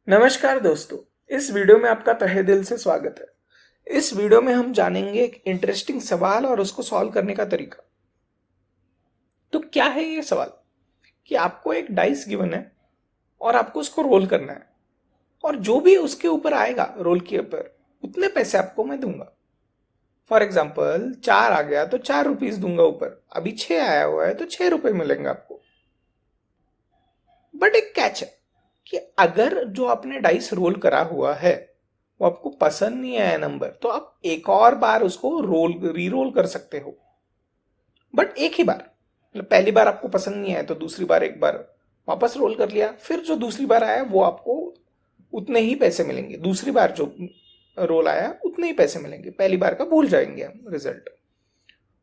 नमस्कार दोस्तों। इस वीडियो में आपका तहे दिल से स्वागत है। इस वीडियो में हम जानेंगे एक इंटरेस्टिंग सवाल और उसको सॉल्व करने का तरीका। तो क्या है ये सवाल कि आपको एक डाइस गिवन है और आपको उसको रोल करना है और जो भी उसके ऊपर आएगा रोल के ऊपर उतने पैसे आपको मैं दूंगा। फॉर एग्जाम्पल 4 आ गया तो 4 रुपीज दूंगा ऊपर, अभी 6 आया हुआ है तो 6 रुपए मिलेंगे आपको। बट एक कैच है कि अगर जो आपने डाइस रोल करा हुआ है वो आपको पसंद नहीं आया नंबर, तो आप एक और बार उसको रीरोल कर सकते हो। बट एक ही बार, मतलब पहली बार आपको पसंद नहीं आया तो दूसरी बार एक बार वापस रोल कर लिया, फिर जो दूसरी बार आया वो आपको उतने ही पैसे मिलेंगे। दूसरी बार जो रोल आया उतने ही पैसे मिलेंगे, पहली बार का भूल जाएंगे हम रिजल्ट।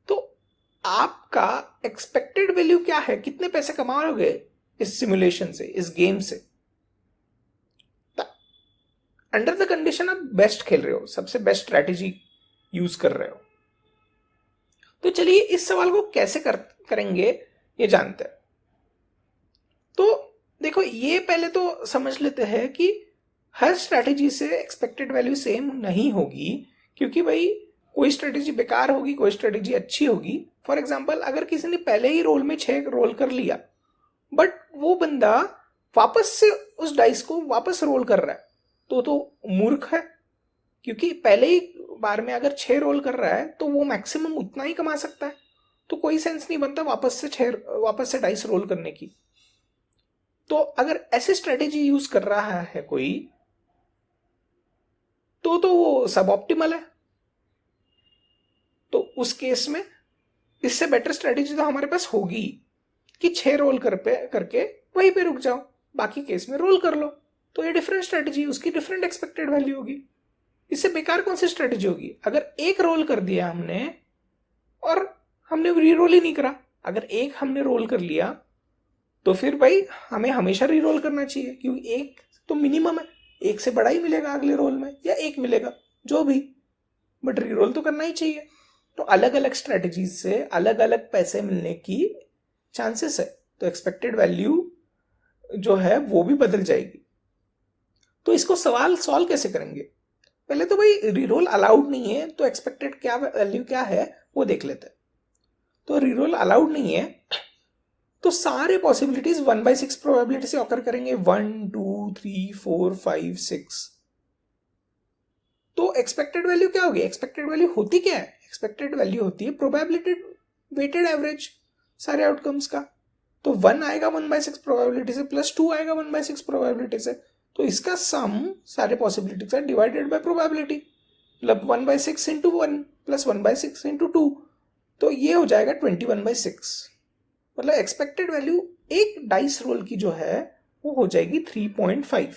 तो आपका एक्सपेक्टेड वैल्यू क्या है, कितने पैसे कमाओगे इस सिमुलेशन से, इस गेम से। अंडर द कंडीशन आप बेस्ट खेल रहे हो, सबसे बेस्ट स्ट्रैटेजी यूज कर रहे हो। तो चलिए इस सवाल को कैसे करेंगे ये जानते हैं। तो देखो, ये पहले तो समझ लेते हैं कि हर स्ट्रैटेजी से एक्सपेक्टेड वैल्यू सेम नहीं होगी, क्योंकि भाई कोई स्ट्रैटेजी बेकार होगी, कोई स्ट्रैटेजी अच्छी होगी। फॉर एग्जाम्पल, अगर किसी ने पहले ही रोल में 6 रोल कर लिया बट वो बंदा वापस से उस डाइस को वापस रोल कर रहा है तो मूर्ख है, क्योंकि पहले ही बार में अगर 6 रोल कर रहा है तो वो मैक्सिमम उतना ही कमा सकता है। तो कोई सेंस नहीं बनता वापस से डाइस रोल करने की। तो अगर ऐसी स्ट्रेटेजी यूज कर रहा है कोई तो वो सब ऑप्टिमल है। तो उस केस में इससे बेटर स्ट्रेटेजी तो हमारे पास होगी कि 6 रोल करके वहीं पे रुक जाओ, बाकी केस में रोल कर लो। तो ये डिफरेंट स्ट्रेटेजी, उसकी डिफरेंट एक्सपेक्टेड वैल्यू होगी। इससे बेकार कौन सी स्ट्रेटेजी होगी? अगर एक रोल कर दिया हमने और हमने री-रोल ही नहीं करा, अगर एक हमने रोल कर लिया तो फिर भाई हमें हमेशा री-रोल करना चाहिए, क्योंकि एक तो मिनिमम है, एक से बड़ा ही मिलेगा अगले रोल में या एक मिलेगा जो भी, बट री-रोल तो करना ही चाहिए। तो अलग अलग स्ट्रेटेजीज से अलग अलग पैसे मिलने की चांसेस है, तो एक्सपेक्टेड वैल्यू जो है वो भी बदल जाएगी। तो इसको सवाल सॉल्व कैसे करेंगे? पहले तो भाई रीरोल अलाउड नहीं है, तो एक्सपेक्टेड क्या वैल्यू क्या है वो देख लेते हैं। तो रीरोल अलाउड नहीं है तो सारे पॉसिबिलिटीज 1/6 प्रोबेबिलिटी से ऑकर करेंगे। 1 2 3 4 5 6। तो एक्सपेक्टेड वैल्यू क्या होगी? एक्सपेक्टेड वैल्यू होती क्या है? एक्सपेक्टेड वैल्यू होती है प्रोबेबिलिटी वेटेड एवरेज सारे आउटकम्स का। तो 1 आएगा 1/6 प्रोबेबिलिटी से, प्लस 2 आएगा 1/6 प्रोबेबिलिटी से, तो इसका सम सारे पॉसिबिलिटी से डिवाइडेड बाय प्रोबेबिलिटी, मतलब 1/6 इंटू 1 प्लस 1/6 इंटू 2, तो ये हो जाएगा 21/6। मतलब एक्सपेक्टेड वैल्यू एक डाइस रोल की जो है वो हो जाएगी 3.5।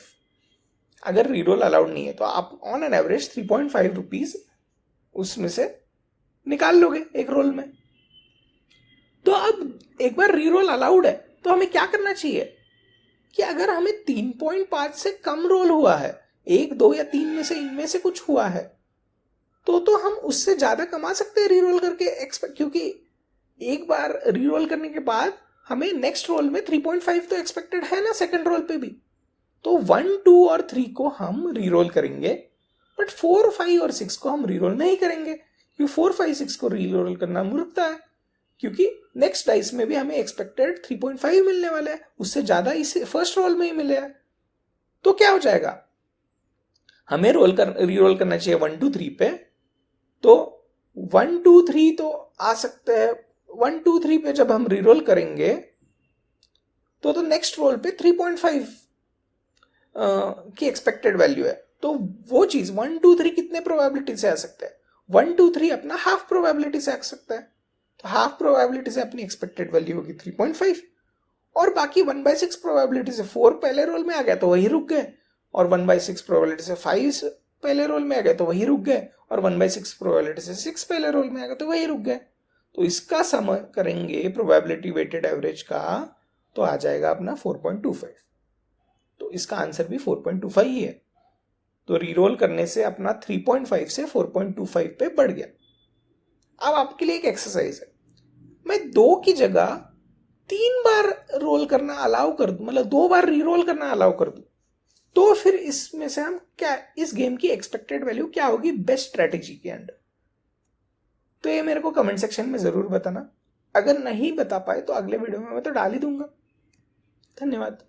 अगर रीरोल अलाउड नहीं है तो आप ऑन एन एवरेज 3.5 रुपीज उसमें से निकाल लोगे एक रोल में। तो अब एक बार रीरोल अलाउड है तो हमें क्या करना चाहिए कि अगर हमें 3.5 से कम रोल हुआ है, 1 2 या 3 में से इनमें से कुछ हुआ है, तो हम उससे ज्यादा कमा सकते हैं रीरोल करके। क्योंकि एक बार रीरोल करने के बाद हमें नेक्स्ट रोल में 3.5 तो एक्सपेक्टेड है ना, सेकंड रोल पे भी। तो 1 2 और 3 को हम रीरोल करेंगे, बट 4 5 और 6 को हम रीरोल नहीं करेंगे, क्योंकि 4 5 6 को रीरोल करना मूर्खता है, क्योंकि नेक्स्ट डाइस में भी हमें एक्सपेक्टेड 3.5 मिलने वाला है, उससे ज्यादा इसे फर्स्ट रोल में ही मिले है। तो क्या हो जाएगा? हमें रीरोल करना चाहिए 1 2 3 पे। तो 1 2 3 तो आ सकते हैं, 1 2 3 पे जब हम रीरोल करेंगे तो नेक्स्ट रोल पे 3.5 की एक्सपेक्टेड वैल्यू है। तो वो चीज 1 2 3 कितने प्रोबेबिलिटी से आ सकता है? 1 2 3 अपना हाफ प्रोबेबिलिटी से आ सकता है। तो हाफ प्रोबेबिलिटी से अपनी एक्सपेक्टेड वैल्यू होगी 3.5, और बाकी 1/6 प्रोबेबिलिटी से 4 पहले रोल में आ गया तो वही रुक गए, और 1/6 प्रोबेबिलिटी से 5 पहले रोल में आ गए तो वही रुक गए, और 1/6 प्रोबेबिलिटी से 6 पहले रोल में आ गए तो वही रुक गए। तो इसका सम करेंगे प्रोबेबिलिटी वेटेड एवरेज का, तो आ जाएगा अपना 4.25। तो इसका आंसर भी 4.25 ही है। तो रीरोल करने से अपना 3.5 से 4.25 पे बढ़ गया। अब आपके लिए एक एक्सरसाइज है, मैं 2 की जगह 3 बार रोल करना अलाउ कर दूं, मतलब 2 बार रीरोल करना अलाउ कर दूं, तो फिर इसमें से हम क्या, इस गेम की एक्सपेक्टेड वैल्यू क्या होगी बेस्ट स्ट्रेटेजी के अंडर, तो ये मेरे को कमेंट सेक्शन में ज़रूर बताना। अगर नहीं बता पाए तो अगले वीडियो में मैं तो डाल ही दूंगा। धन्यवाद।